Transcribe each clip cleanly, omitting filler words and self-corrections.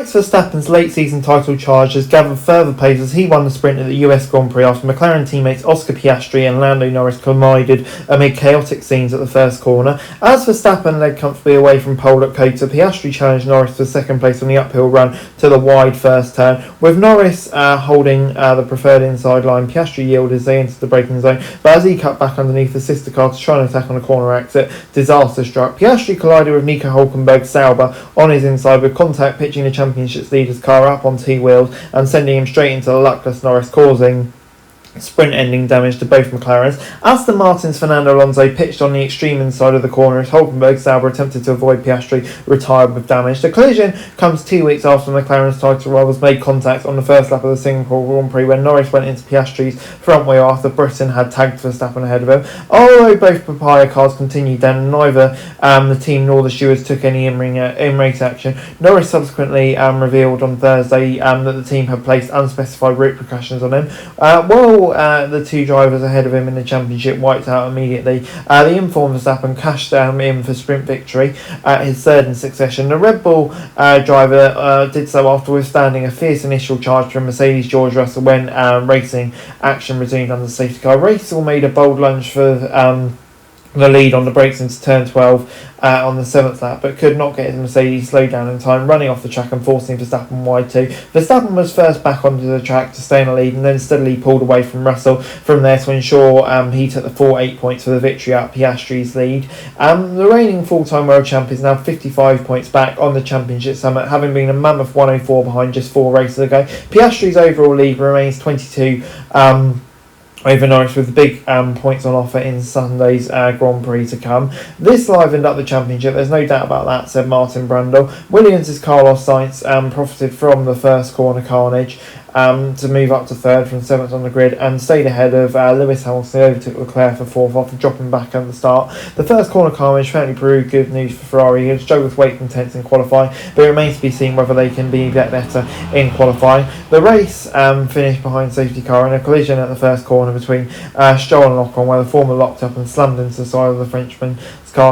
Max Verstappen's late season title charge has gathered further pace as he won the sprint at the US Grand Prix after McLaren teammates Oscar Piastri and Lando Norris collided amid chaotic scenes at the first corner. As Verstappen led comfortably away from pole at Cota, Piastri challenged Norris for second place on the uphill run to the wide first turn. With Norris holding the preferred inside line, Piastri yielded as they entered the braking zone, but as he cut back underneath the sister car to try and attack on a corner exit, disaster struck. Piastri collided with Nico Hülkenberg's Sauber on his inside, with contact pitching the championship's leader's car up on T-wheels and sending him straight into the luckless Norris, causing sprint-ending damage to both McLarens. Aston Martin's Fernando Alonso pitched on the extreme inside of the corner as Hülkenberg's Sauber attempted to avoid Piastri, retired with damage. The collision comes 2 weeks after McLaren's title rivals made contact on the first lap of the Singapore Grand Prix when Norris went into Piastri's front wheel after Britain had tagged Verstappen ahead of him. Although both papaya cars continued then, neither the team nor the stewards took any in-race action. Norris subsequently revealed on Thursday that the team had placed unspecified repercussions on him. While the two drivers ahead of him in the championship wiped out immediately, the informed Verstappen cashed in for sprint victory, his third in succession. The Red Bull driver did so after withstanding a fierce initial charge from Mercedes' George Russell when racing action resumed under the safety car. Russell made a bold lunge for the lead on the brakes into turn 12 on the 7th lap, but could not get his Mercedes slowed down in time, running off the track and forcing Verstappen wide too. Verstappen was first back onto the track to stay in the lead and then steadily pulled away from Russell from there to ensure he took the full 8 points for the victory at Piastri's lead. The reigning full-time world champ is now 55 points back on the championship summit, having been a mammoth 104 behind just 4 races ago. Piastri's overall lead remains 22 over Norris, with the big points on offer in Sunday's Grand Prix to come. This livened up the championship, there's no doubt about that, said Martin Brundle. Williams' Carlos Sainz profited from the first corner carnage to move up to third from 7th on the grid and stayed ahead of Lewis Hamilton, who overtook Leclerc for 4th after dropping back at the start. The first corner carnage certainly proved good news for Ferrari, who had struggled with weight contention in qualifying, but it remains to be seen whether they can be better in qualifying. The race finished behind safety car in a collision at the first corner between Stroll and Ocon, where the former locked up and slammed into the side of the Frenchman.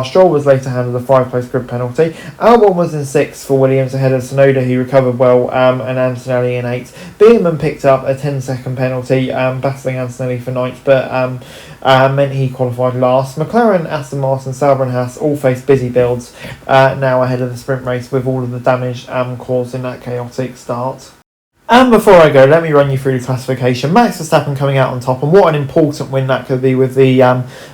Stroll was later handed a 5-place grid penalty. Albon was in 6th for Williams ahead of Tsunoda, who recovered well, and Antonelli in 8th. Beerman picked up a 10-second penalty, battling Antonelli for 9th, but meant he qualified last. McLaren, Aston Martin, Sauber and Haas all face busy builds now ahead of the sprint race, with all of the damage caused in that chaotic start. And before I go, let me run you through the classification. Max Verstappen coming out on top, and what an important win that could be with the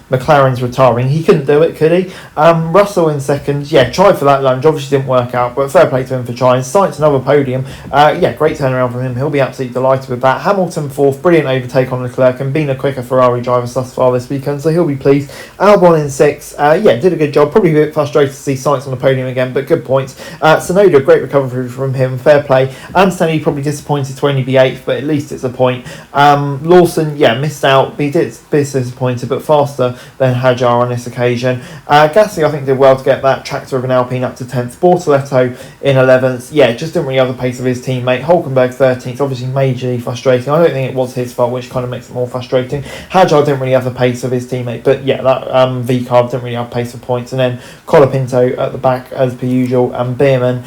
McLaren's retiring. He couldn't do it, could he? Russell in second, tried for that lunge, obviously didn't work out, but fair play to him for trying. Sainz another podium, great turnaround from him, he'll be absolutely delighted with that. Hamilton 4th, brilliant overtake on Leclerc and been a quicker Ferrari driver thus far this weekend, so he'll be pleased. Albon in 6th, did a good job, probably a bit frustrated to see Sainz on the podium again, but good points. Tsunoda, great recovery from him, fair play. Anthony probably disappointed to only be 8th, but at least it's a point. Lawson, missed out, he did be disappointed, but faster than Hajar on this occasion. Gasly, I think, did well to get that tractor of an Alpine up to 10th. Bortoletto in 11th, just didn't really have the pace of his teammate. Hulkenberg 13th, obviously majorly frustrating. I don't think it was his fault, which kind of makes it more frustrating. Hajar didn't really have the pace of his teammate, but that V-Carb didn't really have pace for points. And then Colapinto at the back as per usual, and Beerman,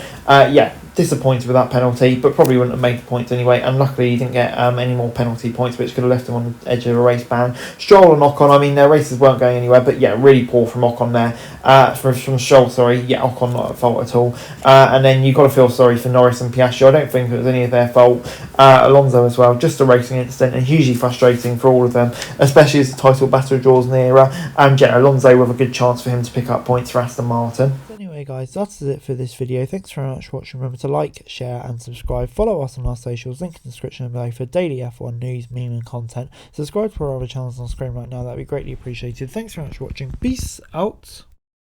disappointed with that penalty, but probably wouldn't have made the points anyway, and luckily he didn't get any more penalty points, which could have left him on the edge of a race ban. Stroll and Ocon, their races weren't going anywhere, but really poor from Ocon there. From Stroll, Ocon not at fault at all. And then you've got to feel sorry for Norris and Piastri. I don't think it was any of their fault. Alonso as well, just a racing incident, and hugely frustrating for all of them, especially as the title battle draws nearer, and Alonso with a good chance for him to pick up points for Aston Martin. Anyway guys, that's it for this video. Thanks very much for watching. Remember to like, share and subscribe. Follow us on our socials, link in the description below for daily F1 news, meme and content. Subscribe to our other channels on screen right now, that'd be greatly appreciated. Thanks very much for watching. Peace out.